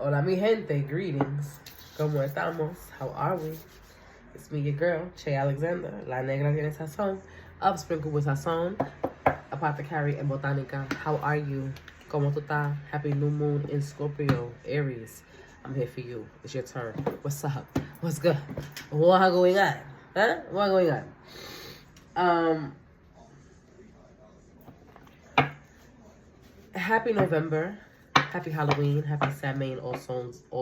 Hola mi gente, greetings. ¿Cómo estamos? How are we? It's me, your girl, Che Alexander, La Negratienesazon, of Sprinkle with Sazon, Apothecary and Botanica. How are you? ¿Cómo tú estás? Happy new moon in Scorpio, Aries. I'm here for you. It's your turn. What's up? What's good? What going on? Huh? What going on? Happy November. Happy Halloween, happy Samhain, All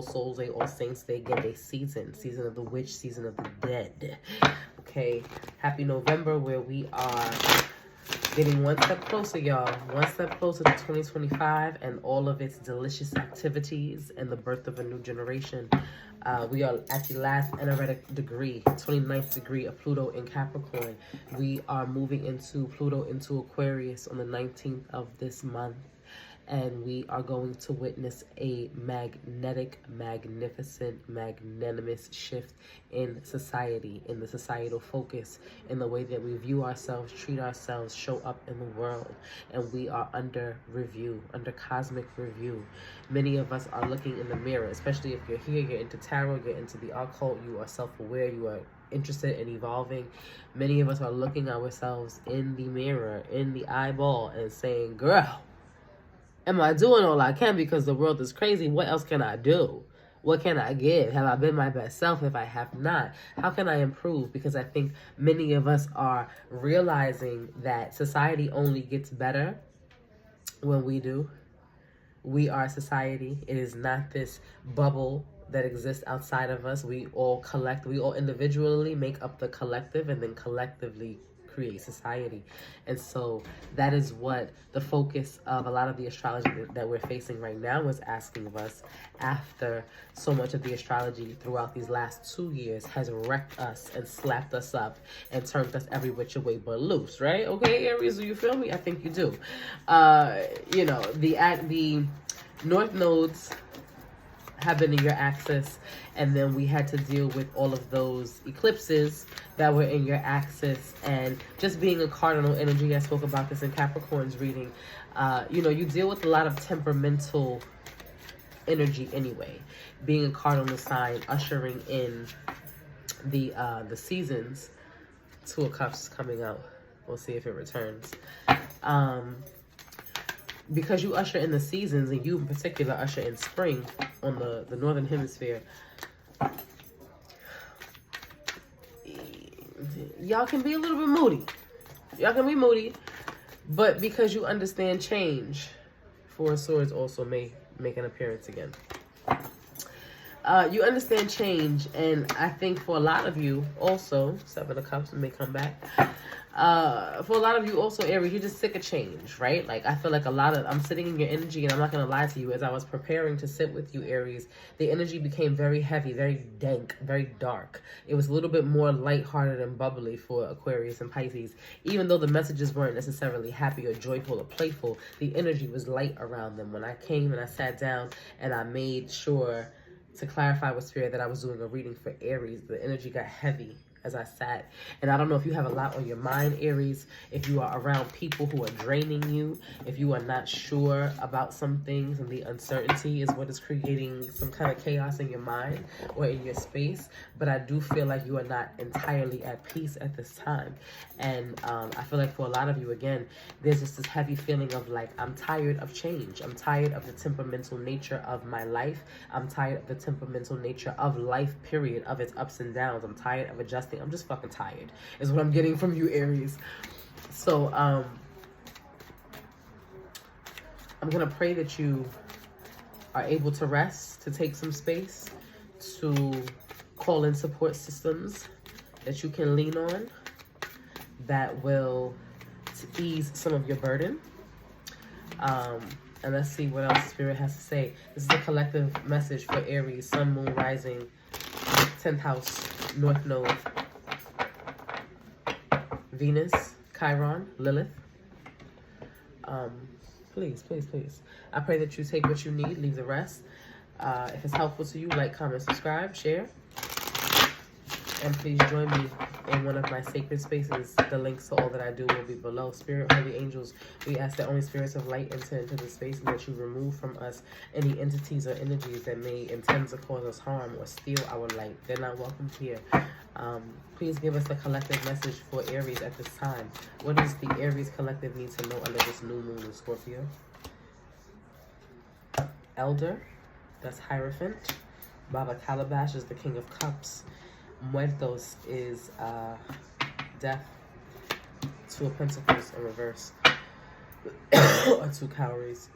Souls Day, All Saints Day, again, day season of the witch, season of the dead. Okay, happy November, where we are getting one step closer, y'all. One step closer to 2025 and all of its delicious activities and the birth of a new generation. We are at the last energetic degree, 29th degree of Pluto in Capricorn. We are moving into Pluto into Aquarius on the 19th of this month. And we are going to witness a magnetic, magnificent, magnanimous shift in society, in the societal focus, in the way that we view ourselves, treat ourselves, show up in the world. And we are under review, under cosmic review. Many of us are looking in the mirror, especially if you're here, you're into tarot, you're into the occult, you are self-aware, you are interested in evolving. Many of us are looking ourselves in the mirror, in the eyeball, and saying, girl, am I doing all I can because the world is crazy? What else can I do? What can I give? Have I been my best self? If I have not, how can I improve? Because I think many of us are realizing that society only gets better when we do. We are society. It is not this bubble that exists outside of us. We all individually make up the collective and then collectively create society. And so that is what the focus of a lot of the astrology that we're facing right now is asking of us, after so much of the astrology throughout these last 2 years has wrecked us and slapped us up and turned us every which way but loose, right? Okay, Aries, do you feel me? I think you do. You know, the North nodes have been in your axis, and then we had to deal with all of those eclipses that were in your axis, and just being a cardinal energy. I spoke about this in Capricorn's reading. You know, you deal with a lot of temperamental energy anyway. Being a cardinal sign, ushering in the seasons. Two of Cups coming out. We'll see if it returns. Because you usher in the seasons, and you in particular usher in spring on the northern hemisphere, y'all can be a little bit moody. Y'all can be moody, but because you understand change, Four of Swords also may make an appearance again. You understand change, and I think for a lot of you also, Seven of Cups may come back. For a lot of you also, Aries, you're just sick of change, right? Like, I feel like I'm sitting in your energy, and I'm not going to lie to you, as I was preparing to sit with you, Aries, the energy became very heavy, very dank, very dark. It was a little bit more lighthearted and bubbly for Aquarius and Pisces. Even though the messages weren't necessarily happy or joyful or playful, the energy was light around them. When I came and I sat down and I made sure to clarify with Spirit that I was doing a reading for Aries, the energy got heavy as I sat. And I don't know if you have a lot on your mind, Aries, if you are around people who are draining you, if you are not sure about some things, and the uncertainty is what is creating some kind of chaos in your mind or in your space. But I do feel like you are not entirely at peace at this time. And I feel like for a lot of you, again, there's just this heavy feeling of like, I'm tired of change. I'm tired of the temperamental nature of my life. I'm tired of the temperamental nature of life, period, of its ups and downs. I'm tired of adjusting. I'm just fucking tired, is what I'm getting from you, Aries. So, I'm going to pray that you are able to rest, to take some space, to call in support systems that you can lean on that will ease some of your burden. And let's see what else Spirit has to say. This is a collective message for Aries, Sun, Moon, Rising, 10th house, North Node, Venus, Chiron, Lilith. Please, please, please. I pray that you take what you need, leave the rest. If it's helpful to you, like, comment, subscribe, share. And please join me in one of my sacred spaces. The links to all that I do will be below. Spirit, holy angels, we ask that only spirits of light enter into the space and that you remove from us any entities or energies that may intend to cause us harm or steal our light. They're not welcome here. Please give us a collective message for Aries at this time. What does the Aries collective need to know under this new moon in Scorpio? Elder, that's Hierophant. Baba Calabash is the King of Cups. Muertos is death. Two of Pentacles in reverse. Or two cowries.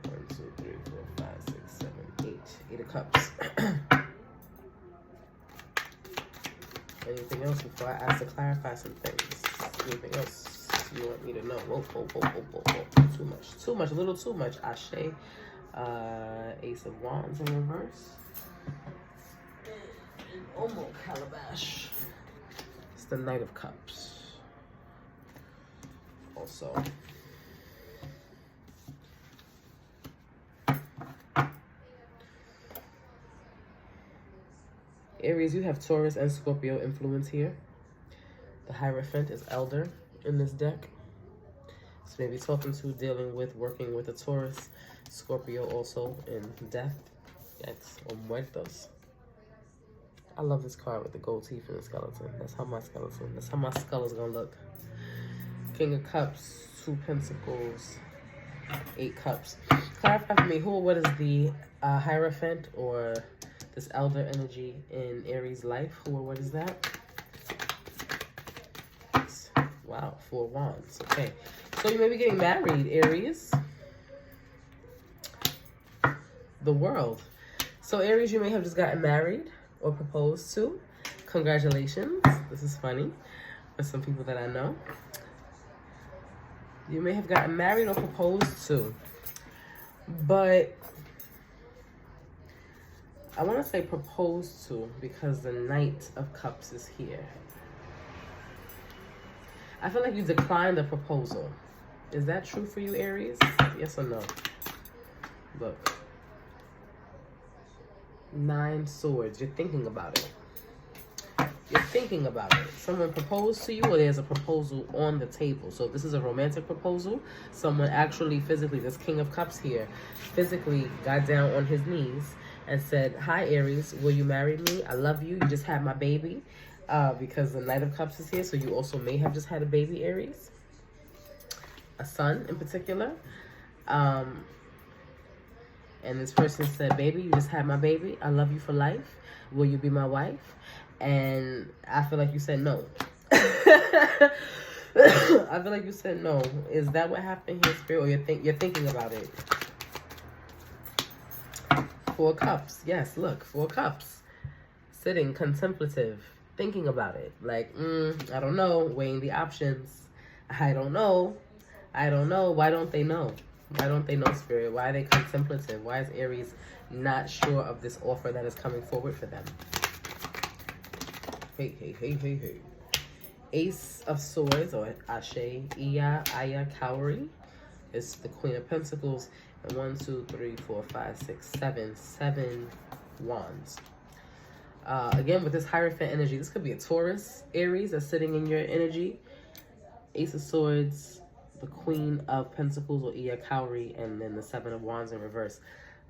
One, two, three, four, five, six, seven, eight. Eight of Cups. Anything else before I ask to clarify some things? Anything else you want me to know? Whoa, whoa, whoa, whoa, whoa, whoa. Too much. Too much. A little too much. Ashe. Ace of Wands in reverse. And Omo Calabash. It's the Knight of Cups. Also. Aries, you have Taurus and Scorpio influence here. The Hierophant is Elder in this deck. So maybe talking to, dealing with, working with a Taurus. Scorpio also in Death. Yes, or Muertos. I love this card with the gold teeth and the skeleton. That's how my skeleton, that's how my skull is going to look. King of Cups, Two Pentacles, Eight Cups. Clarify for me, who or what is the Hierophant or this elder energy in Aries' life? Who or what is that? Wow, Four Wands. Okay. So you may be getting married, Aries. The World. So Aries, you may have just gotten married or proposed to. Congratulations. This is funny for some people that I know. You may have gotten married or proposed to. But I want to say proposed to because the Knight of Cups is here. I feel like you declined the proposal. Is that true for you, Aries? Yes or no? Look. 9 Swords. You're thinking about it. You're thinking about it. Someone proposed to you or there's a proposal on the table. So if this is a romantic proposal, someone actually physically, this King of Cups here, physically got down on his knees and said, hi, Aries, will you marry me? I love you. You just had my baby. Because the Knight of Cups is here, so you also may have just had a baby, Aries. A son in particular. And this person said, baby, you just had my baby. I love you for life. Will you be my wife? And I feel like you said no. I feel like you said no. Is that what happened here, Spirit? Or you're thinking about it? 4 Cups. Yes, look, 4 Cups. Sitting, contemplative. Thinking about it. Like, I don't know. Weighing the options. I don't know. I don't know. Why don't they know? Why don't they know, Spirit? Why are they contemplative? Why is Aries not sure of this offer that is coming forward for them? Hey, hey, hey, hey, hey. Ace of Swords, or Ashe, Aya, Cowrie. It's the Queen of Pentacles. And 1, 2, 3, 4, 5, 6, 7. 7 Wands. Again, with this Hierophant energy, this could be a Taurus, Aries, that's sitting in your energy. Ace of Swords, the Queen of Pentacles, or Iya Cowrie, and then the 7 of Wands in reverse.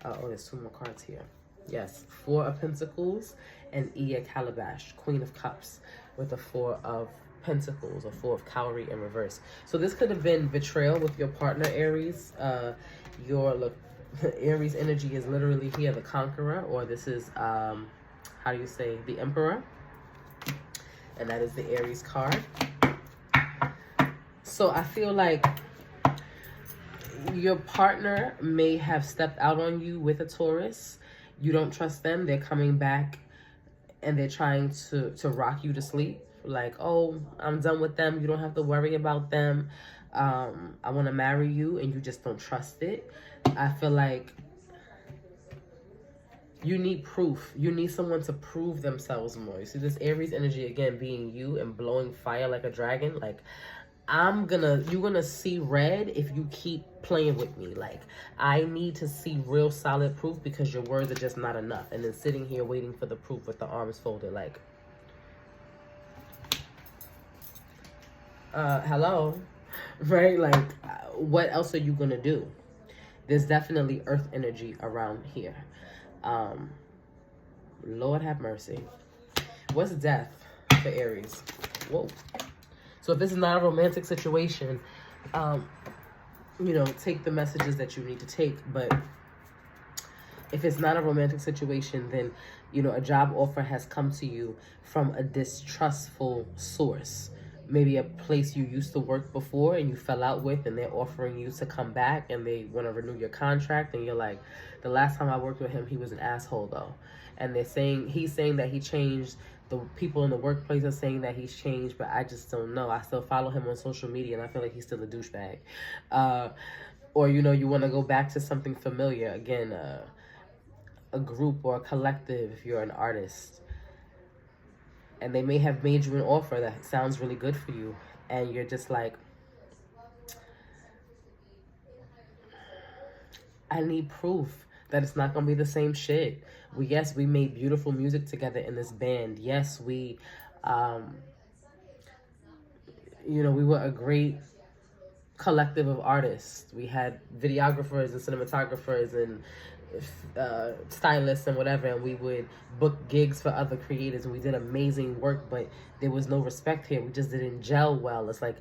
Oh, there's 2 more cards here. Yes, 4 of Pentacles and Iya Calabash, Queen of Cups, with the 4 of Pentacles, or 4 of Cowrie in reverse. So this could have been betrayal with your partner, Aries. Look, Aries energy is literally here, the Conqueror, or this is how do you say, the Emperor, and that is the Aries card. So I feel like your partner may have stepped out on you with a Taurus. You don't trust them. They're coming back and they're trying to rock you to sleep. Like, oh, I'm done with them. You don't have to worry about them. I want to marry you, and you just don't trust it. I feel like you need proof. You need someone to prove themselves more. You see this Aries energy, again, being you and blowing fire like a dragon. Like, you're gonna see red if you keep playing with me. Like, I need to see real solid proof, because your words are just not enough. And then sitting here waiting for the proof with the arms folded, like, hello, right? Like, what else are you gonna do? There's definitely earth energy around here. Lord have mercy. What's death for Aries? Whoa. So if this is not a romantic situation, you know, take the messages that you need to take. But if it's not a romantic situation, then, you know, a job offer has come to you from a distrustful source. Maybe a place you used to work before and you fell out with, and they're offering you to come back, and they want to renew your contract. And you're like, the last time I worked with him, he was an asshole though. And he's saying that he changed. The people in the workplace are saying that he's changed, but I just don't know. I still follow him on social media, and I feel like he's still a douchebag. Or, you know, you want to go back to something familiar. Again, a group or a collective if you're an artist. And they may have made you an offer that sounds really good for you, and you're just like, I need proof that it's not gonna be the same shit. Yes, we made beautiful music together in this band. Yes, we, you know, we were a great collective of artists. We had videographers and cinematographers and stylists and whatever, and we would book gigs for other creators, and we did amazing work, but there was no respect here. We just didn't gel well. It's like,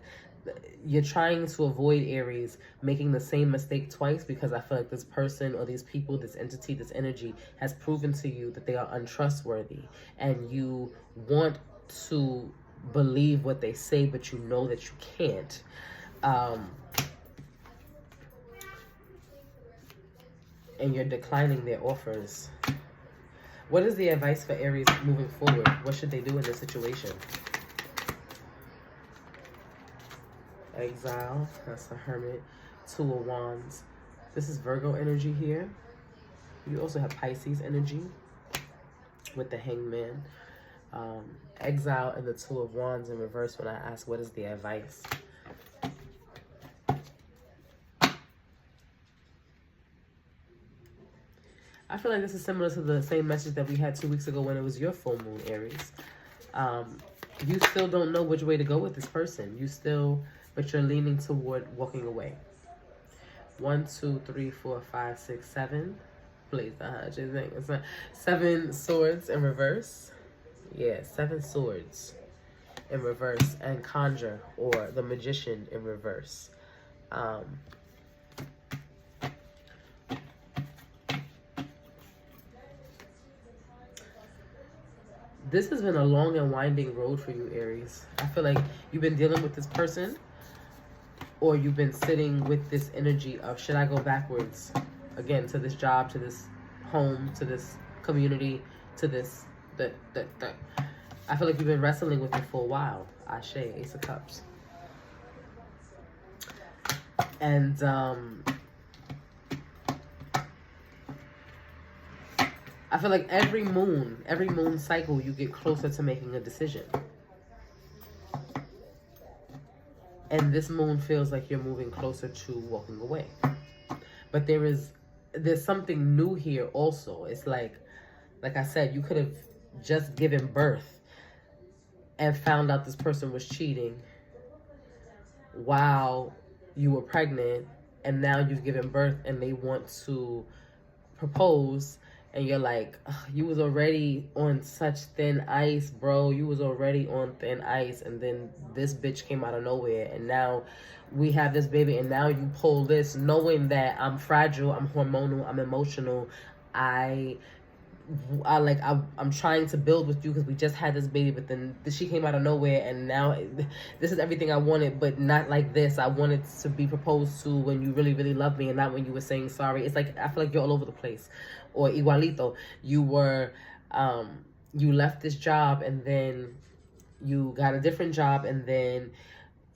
you're trying to avoid, Aries, making the same mistake twice, because I feel like this person or these people, this entity, this energy has proven to you that they are untrustworthy, and you want to believe what they say, but you know that you can't. And you're declining their offers. What is the advice for Aries moving forward? What should they do in this situation? Exile, that's the Hermit. Two of Wands. This is Virgo energy here. You also have Pisces energy with the Hangman. Exile and the Two of Wands in reverse when I ask what is the advice. I feel like this is similar to the same message that we had 2 weeks ago when it was your full moon, Aries. You still don't know which way to go with this person. But you're leaning toward walking away. 1, 2, 3, 4, 5, 6, 7. Please, 7 swords in reverse. Yeah, 7 swords in reverse, and conjure, or the magician, in reverse. This has been a long and winding road for you, Aries. I feel like you've been dealing with this person, or you've been sitting with this energy of, should I go backwards again to this job, to this home, to this community, to this, I feel like you've been wrestling with it for a while. Ashe, Ace of Cups. And I feel like every moon cycle, you get closer to making a decision. And this moon feels like you're moving closer to walking away. But there's something new here also. It's like I said, you could have just given birth and found out this person was cheating while you were pregnant, and now you've given birth and they want to propose, and you're like, you was already on such thin ice, bro. You was already on thin ice, and then this bitch came out of nowhere, and now we have this baby, and now you pull this, knowing that I'm fragile, I'm hormonal, I'm emotional. I'm trying to build with you because we just had this baby, but then she came out of nowhere, and now this is everything I wanted, but not like this. I wanted to be proposed to when you really, really loved me, and not when you were saying sorry. It's like, I feel like you're all over the place. Or igualito, you were, you left this job, and then you got a different job, and then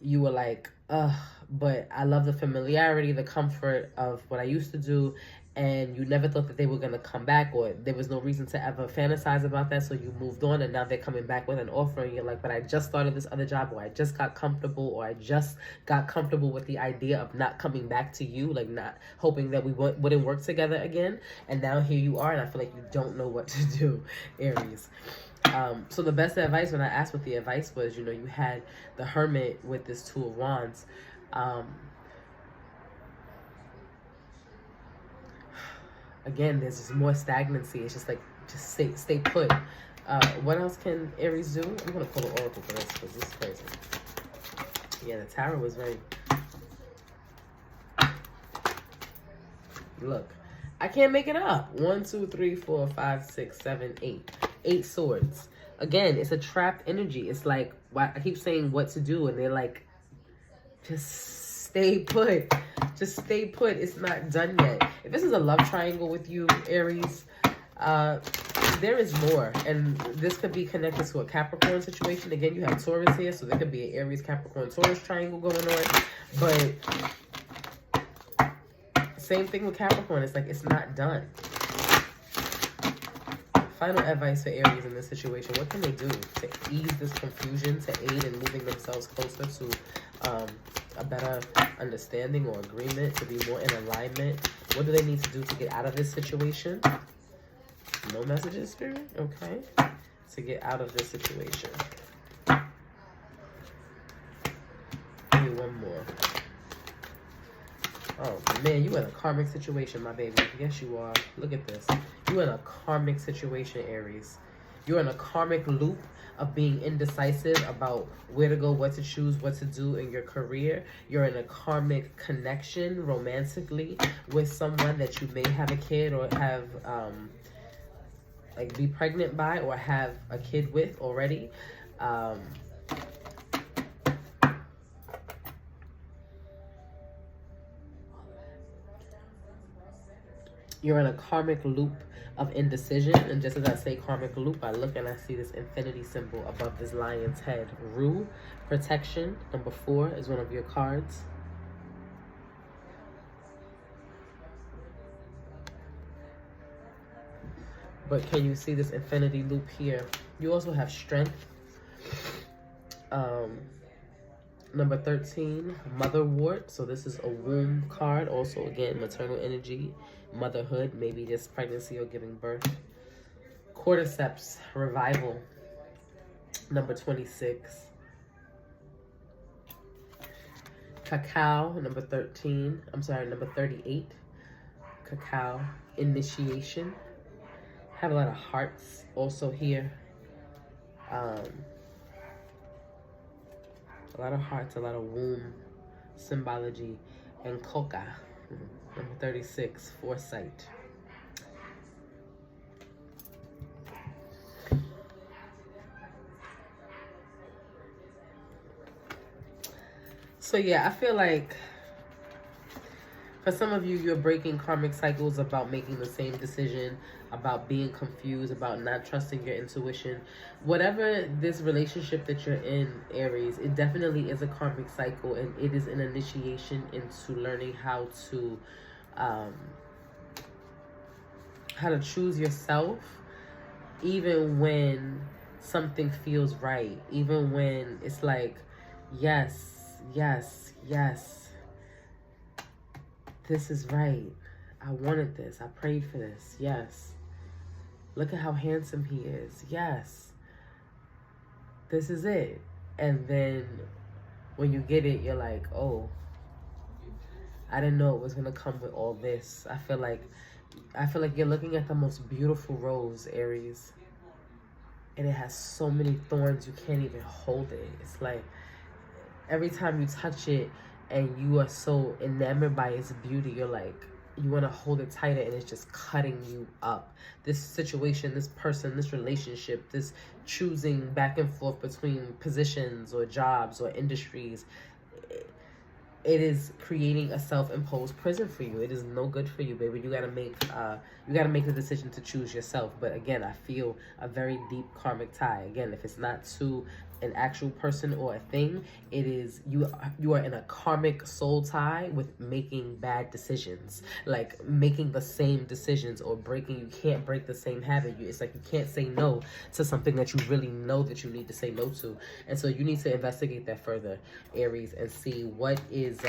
you were like, but I love the familiarity, the comfort of what I used to do, and you never thought that they were going to come back, or there was no reason to ever fantasize about that, so you moved on, and now they're coming back with an offer, and you're like, but I just started this other job, or I just got comfortable, or I just got comfortable with the idea of not coming back to you, like not hoping that we wouldn't work together again, and now here you are, and I feel like you don't know what to do, Aries. So the best advice, when I asked what the advice was, you know, you had the Hermit with this Two of Wands. Again, there's just more stagnancy. It's just like, just stay put. What else can Aries do? I'm going to pull an oracle for this because this is crazy. Yeah, the tarot is very... Look, I can't make it up. 1, 2, 3, 4, 5, 6, 7, 8. 8 swords. Again, it's a trapped energy. It's like, I keep saying what to do, and they're like, just stay put. Just stay put. It's not done yet. If this is a love triangle with you, Aries, there is more. And this could be connected to a Capricorn situation. Again, you have Taurus here, so there could be an Aries, Capricorn, Taurus triangle going on. But same thing with Capricorn. It's like, it's not done. Final advice for Aries in this situation. What can they do to ease this confusion, to aid in moving themselves closer to a better understanding or agreement, to be more in alignment? What do they need to do to get out of this situation? No messages, Spirit? Okay. To get out of this situation. Give me one more. Oh, man, you in a karmic situation, my baby. Yes, you are. Look at this. You're in a karmic situation, Aries. You're in a karmic loop of being indecisive about where to go, what to choose, what to do in your career. You're in a karmic connection romantically with someone that you may have a kid or have, like, be pregnant by or have a kid with already. You're in a karmic loop of indecision. And just as I say karmic loop, I look and I see this infinity symbol above this lion's head. Rue, protection. Number 4 is one of your cards. But can you see this infinity loop here? You also have strength. Number 13, motherwort. So this is a womb card. Also, again, maternal energy, motherhood, maybe just pregnancy or giving birth. Cordyceps, revival. Number 26. Cacao, number 13. I'm sorry, number 38. Cacao, initiation. Have a lot of hearts also here. A lot of hearts, a lot of womb symbology. And coca, number 36, foresight. So yeah, I feel like for some of you, you're breaking karmic cycles about making the same decision, about being confused, about not trusting your intuition. Whatever this relationship that you're in, Aries, it definitely is a karmic cycle, and it is an initiation into learning how to choose yourself, even when something feels right, even when it's like, yes, yes, yes. This is right. I wanted this. I prayed for this. Yes. Look at how handsome he is. Yes. This is it. And then when you get it, you're like, oh, I didn't know it was going to come with all this. I feel like you're looking at the most beautiful rose, Aries. And it has so many thorns, you can't even hold it. It's like every time you touch it, and you are so enamored by its beauty, you're like, you want to hold it tighter, and it's just cutting you up. This situation, this person, this relationship, this choosing back and forth between positions or jobs or industries, it is creating a self-imposed prison for you. It is no good for you, baby. You gotta make the decision to choose yourself. But again, I feel a very deep karmic tie. Again, if it's not too an actual person or a thing. It is you are in a karmic soul tie with making bad decisions, like making the same decisions or breaking. You can't break the same habit. It's like you can't say no to something that you really know that you need to say no to. And so you need to investigate that further, Aries, and see what is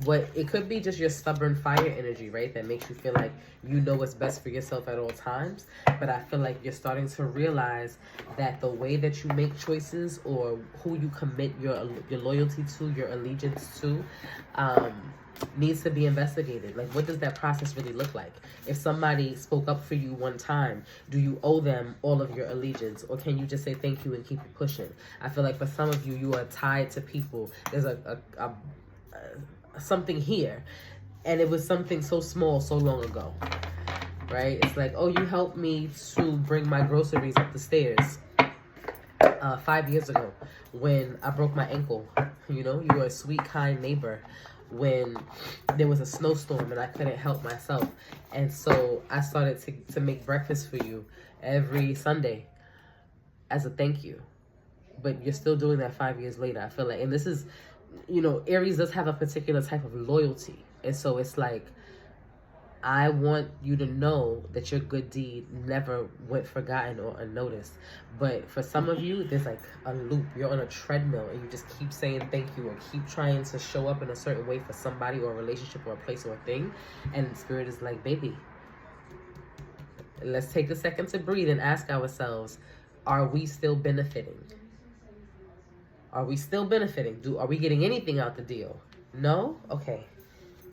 what it could be. Just your stubborn fire energy, right? That makes you feel like you know what's best for yourself at all times. But I feel like you're starting to realize that the way that you make choices or who you commit your loyalty to, your allegiance to, needs to be investigated. Like, what does that process really look like? If somebody spoke up for you one time, do you owe them all of your allegiance, or can you just say thank you and keep it pushing? I feel like for some of you, you are tied to people. There's something here, and it was something so small so long ago, right? It's like, oh, you helped me to bring my groceries up the stairs 5 years ago when I broke my ankle. You know, you were a sweet, kind neighbor when there was a snowstorm and I couldn't help myself, and so I started to make breakfast for you every Sunday as a thank you. But you're still doing that 5 years later, I feel like. And this is, you know, Aries does have a particular type of loyalty. And so it's like, I want you to know that your good deed never went forgotten or unnoticed. But for some of you, there's like a loop. You're on a treadmill and you just keep saying thank you or keep trying to show up in a certain way for somebody or a relationship or a place or a thing. And Spirit is like, baby, let's take a second to breathe and ask ourselves, are we still benefiting? Are we still benefiting? Are we getting anything out the deal? No? Okay.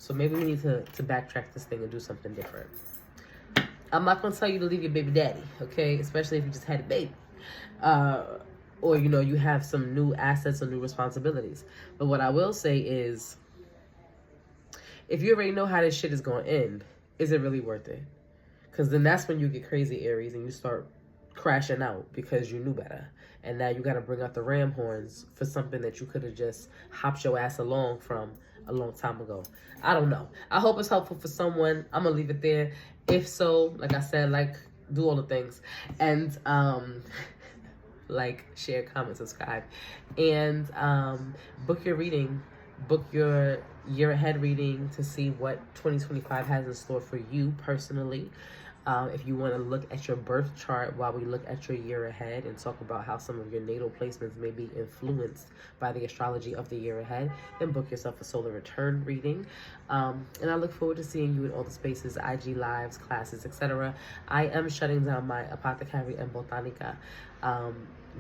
So maybe we need to backtrack this thing and do something different. I'm not going to tell you to leave your baby daddy, okay? Especially if you just had a baby. Or, you know, you have some new assets or new responsibilities. But what I will say is, if you already know how this shit is going to end, is it really worth it? Because then that's when you get crazy, Aries, and you start crashing out because you knew better. And now you got to bring out the ram horns for something that you could have just hopped your ass along from a long time ago. I don't know. I hope it's helpful for someone. I'm going to leave it there. If so, like I said, like, do all the things. And, like, share, comment, subscribe. And book your reading. Book your year ahead reading to see what 2025 has in store for you personally. If you want to look at your birth chart while we look at your year ahead and talk about how some of your natal placements may be influenced by the astrology of the year ahead, then book yourself a solar return reading. And I look forward to seeing you in all the spaces, IG lives, classes, etc. I am shutting down my Apothecary and Botanica.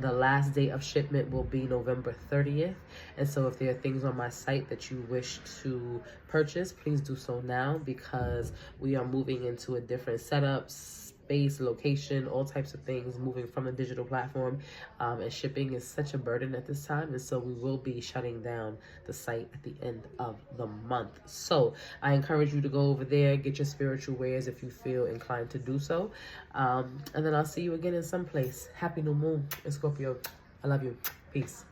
The last day of shipment will be November 30th. And so if there are things on my site that you wish to purchase, please do so now, because we are moving into a different setup, space, location, all types of things, moving from a digital platform. And shipping is such a burden at this time. And so we will be shutting down the site at the end of the month. So I encourage you to go over there, get your spiritual wares if you feel inclined to do so. And then I'll see you again in some place. Happy new moon in Scorpio. I love you. Peace.